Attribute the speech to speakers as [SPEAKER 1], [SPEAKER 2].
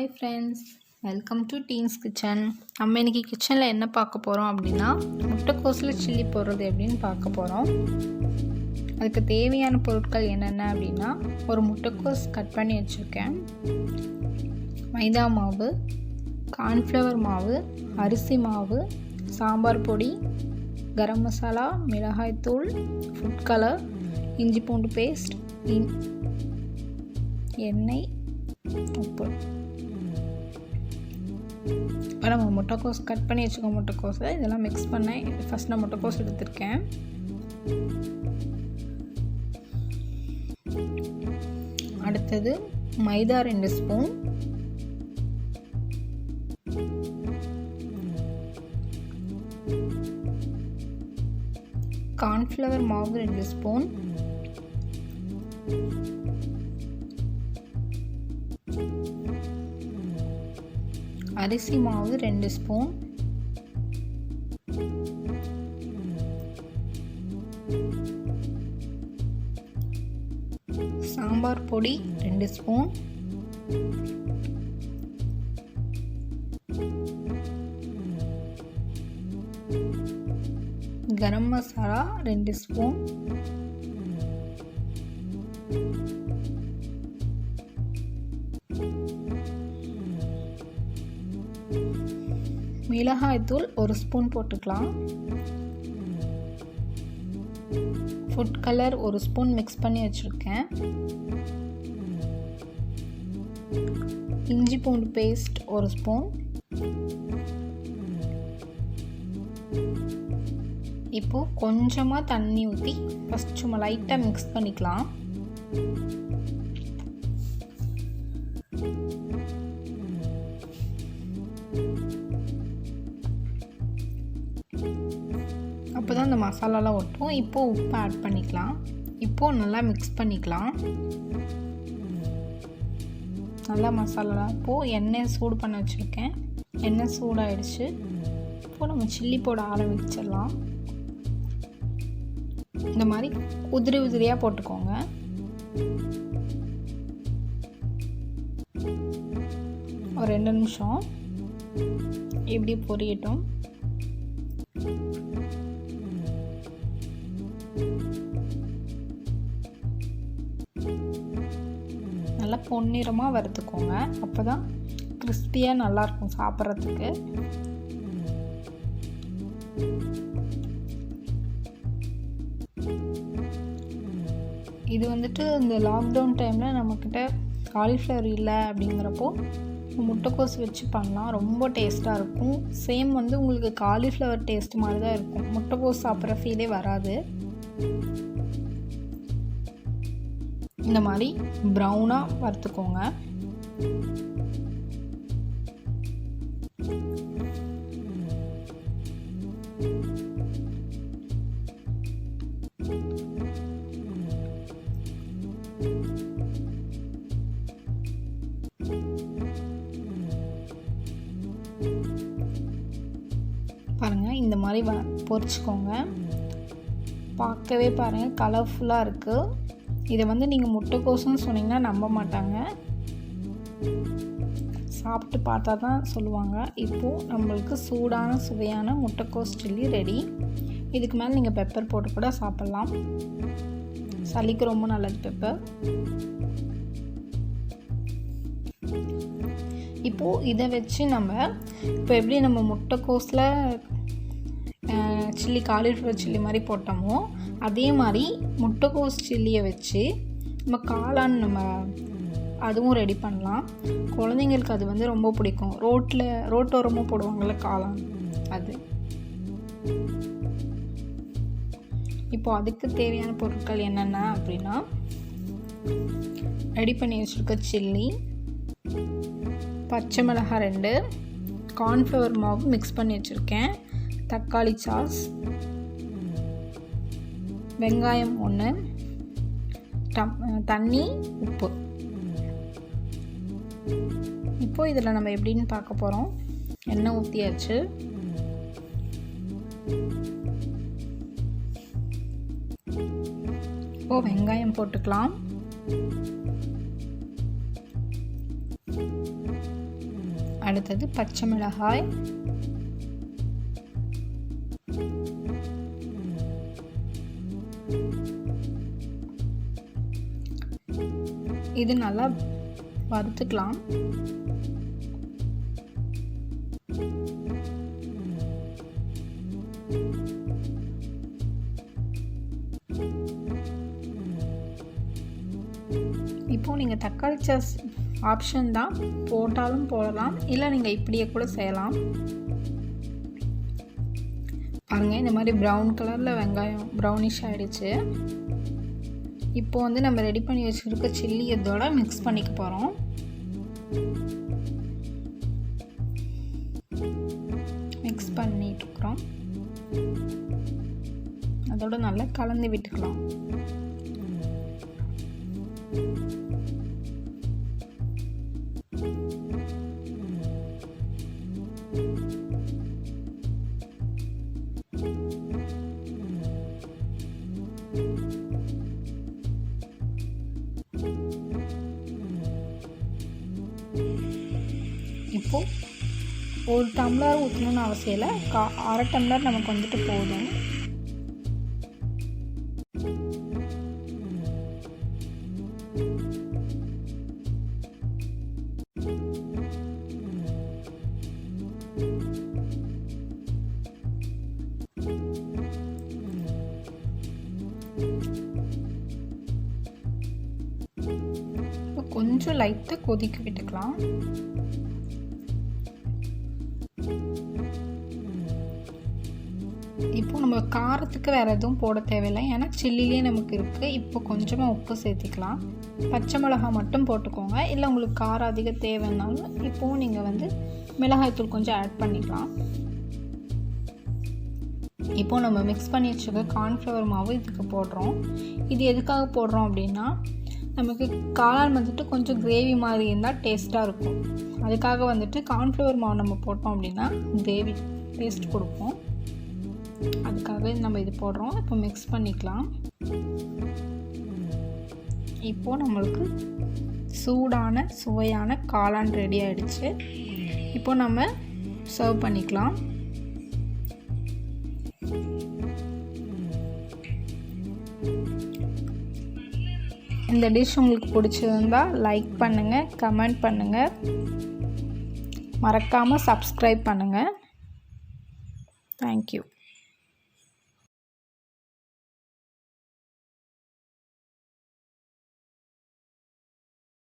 [SPEAKER 1] Hi friends, welcome to teens kitchen. நம்ம இன்றைக்கி கிச்சனில் என்ன பார்க்க போகிறோம் அப்படின்னா, முட்டைக்கோஸில் சில்லி போடுறது எப்படின்னு பார்க்க போகிறோம். அதுக்கு தேவையான பொருட்கள் என்னென்ன அப்படின்னா, ஒரு முட்டைக்கோஸ் கட் பண்ணி வச்சுருக்கேன், மைதா மாவு, கார்ன்ஃப்ளவர் மாவு, அரிசி மாவு, சாம்பார் பொடி, கரம் மசாலா, மிளகாய்த்தூள், ஃபுட் கலர், இஞ்சி பூண்டு பேஸ்ட், எண்ணெய், உப்பு. இப்போ நம்ம முட்டைக்கோஸ் கட் பண்ணி வச்சுக்கோ, முட்டைக்கோஸை இதெல்லாம் மிக்ஸ் பண்ணேன். ஃபஸ்ட் நான் முட்டைக்கோஸ் எடுத்திருக்கேன். அடுத்தது மைதா 2 ஸ்பூன், கார்ன்ஃப்ளவர் மாவு 2 ஸ்பூன், அரிசி மாவு 2 ஸ்பூன், சாம்பார் பொடி 2 ஸ்பூன், கரம் மசாலா 2 ஸ்பூன், மிளகாய்த்தூள் 1 ஸ்பூன் போட்டுக்கலாம், ஃபுட் கலர் 1 ஸ்பூன் மிக்ஸ் பண்ணி வச்சுருக்கேன், இஞ்சி பூண்டு பேஸ்ட் 1 ஸ்பூன். இப்போது கொஞ்சமாக தண்ணி ஊற்றி ஃபஸ்ட் சும்மா லைட்டாக மிக்ஸ் பண்ணிக்கலாம். அப்போ தான் அந்த மசாலாலாம் ஒட்டும். இப்போது உப்பு ஆட் பண்ணிக்கலாம். இப்போது நல்லா மிக்ஸ் பண்ணிக்கலாம். நல்லா மசாலாலாம் இப்போது எண்ணெய் சூடு பண்ண வச்சுருக்கேன். எண்ணெய் சூடாகிடுச்சு. இப்போது நம்ம சில்லி போட ஆரம்பிச்சிடலாம். இந்த மாதிரி உதிரி உதிரியாக போட்டுக்கோங்க. ஒரு 2 நிமிஷம் இப்படி பொரியட்டும். நல்லா பொன்னிறமாக வறுத்துக்கோங்க. அப்போ தான் கிறிஸ்பியாக நல்லாயிருக்கும் சாப்பிட்றதுக்கு. இது வந்துட்டு இந்த லாக்டவுன் டைமில் நம்மக்கிட்ட காலிஃப்ளவர் இல்லை அப்படிங்கிறப்போ முட்டைக்கோஸ் வச்சு பண்ணலாம். ரொம்ப டேஸ்ட்டாக இருக்கும். சேம் வந்து உங்களுக்கு காலிஃப்ளவர் டேஸ்ட் மாதிரி தான் இருக்கும். முட்டைக்கோஸ் சாப்பிட்ற ஃபீலே வராது. இந்த மாதிரி ப்ரௌனாக வறுத்துக்கோங்க. பாருங்கள், இந்த மாதிரி பொரிச்சுக்கோங்க. பார்க்கவே பாருங்கள் கலர்ஃபுல்லாக இருக்குது. இதை வந்து நீங்கள் முட்டைக்கோஸ்ன்னு சொன்னீங்கன்னா நம்ப மாட்டாங்க. சாப்பிட்டு பார்த்தா தான் சொல்லுவாங்க. இப்போது நம்மளுக்கு சூடான சுவையான முட்டைக்கோஸ் சில்லி ரெடி. இதுக்கு மேலே நீங்கள் பெப்பர் போட்டு கூட சாப்பிட்லாம். சளிக்கு ரொம்ப நல்லது பெப்பர். இப்போது இதை வச்சு நம்ம இப்போ எப்படி நம்ம முட்டைக்கோஸில் சில்லி காலிஃப்ளவர் சில்லி மாதிரி போட்டோமோ அதே மாதிரி முட்டைக்கோஸ் சில்லியை வச்சு நம்ம காளான் அதுவும் ரெடி பண்ணலாம். குழந்தைங்களுக்கு அது வந்து ரொம்ப பிடிக்கும். ரோட்டோரமாக போடுவாங்கள்ல காளான், அது. இப்போ அதுக்கு தேவையான பொருட்கள் என்னென்ன அப்படின்னா, ரெடி பண்ணி வச்சுருக்க சில்லி, பச்சை மிளகாய் 2, கார்ன்ஃப்ளவர் மாவு மிக்ஸ் பண்ணி வச்சுருக்கேன், தக்காளி சாஸ், வெங்காயம் 1, தண்ணி, உப்பு. இப்போது இதில் நம்ம எப்படின்னு பார்க்க போகிறோம். எண்ணெய் ஊற்றியாச்சு. இப்போது வெங்காயம் போட்டுக்கலாம். அடுத்தது பச்சை மிளகாய், இது நல்லா வறுத்துக்கலாம். இப்போ நீங்கள் தக்காளி சாஸ் ஆப்ஷன் தான், போட்டாலும் போடலாம், இல்லை நீங்கள் இப்படியே கூட செய்யலாம். பாருங்கள், இந்த மாதிரி ப்ரௌன் கலரில் வெங்காயம் ப்ரௌனிஷ் ஆகிடுச்சு. இப்போ வந்து நம்ம ரெடி பண்ணி வச்சுருக்க சில்லி இதோட மிக்ஸ் பண்ணிக்க போகிறோம். மிக்ஸ் பண்ணிட்டுருக்குறோம். அதோட நல்லா கலந்து விட்டுக்கலாம். இப்போது ஒரு டம்ளர் ஊற்றணும்னு அவசியம் இல்லை, அரை டம்ளர் நமக்கு வந்துட்டு போதும். கொஞ்சம் லைட்டாக கொதிக்க விட்டுக்கலாம். இப்போ நம்ம காரத்துக்கு வேறு எதுவும் போட தேவையில்லை, ஏன்னா சில்லிலே நமக்கு இருக்குது. இப்போ கொஞ்சமாக உப்பு சேர்த்திக்கலாம். பச்சை மிளகாய் மட்டும் போட்டுக்கோங்க, இல்லை உங்களுக்கு காரம் அதிகம் தேவைன்னாலும் இப்போவும் நீங்கள் வந்து மிளகாய்த்தூள் கொஞ்சம் ஆட் பண்ணிக்கலாம். இப்போது நம்ம மிக்ஸ் பண்ணி வச்சுருக்க கார்ன்ஃப்ளவர் மாவு இதுக்கு போடுறோம். இது எதுக்காக போடுறோம் அப்படின்னா, நமக்கு காளான் வந்துட்டு கொஞ்சம் கிரேவி மாதிரி இருந்தால் டேஸ்ட்டாக இருக்கும். அதுக்காக வந்துட்டு கார்ன்ஃப்ளவர் மாவு நம்ம போட்டோம் அப்படின்னா கிரேவி டேஸ்ட் கொடுப்போம். அதுக்காக நம்ம இது போடுறோம். இப்போ மிக்ஸ் பண்ணிக்கலாம். இப்போது நம்மளுக்கு சூடான சுவையான காளான் ரெடி ஆகிடுச்சு. இப்போது நம்ம சர்வ் பண்ணிக்கலாம். இந்த டிஷ் உங்களுக்கு பிடிச்சிருந்தா லைக் பண்ணுங்கள், கமெண்ட் பண்ணுங்கள், மறக்காமல் சப்ஸ்கிரைப் பண்ணுங்கள். தேங்க்யூ.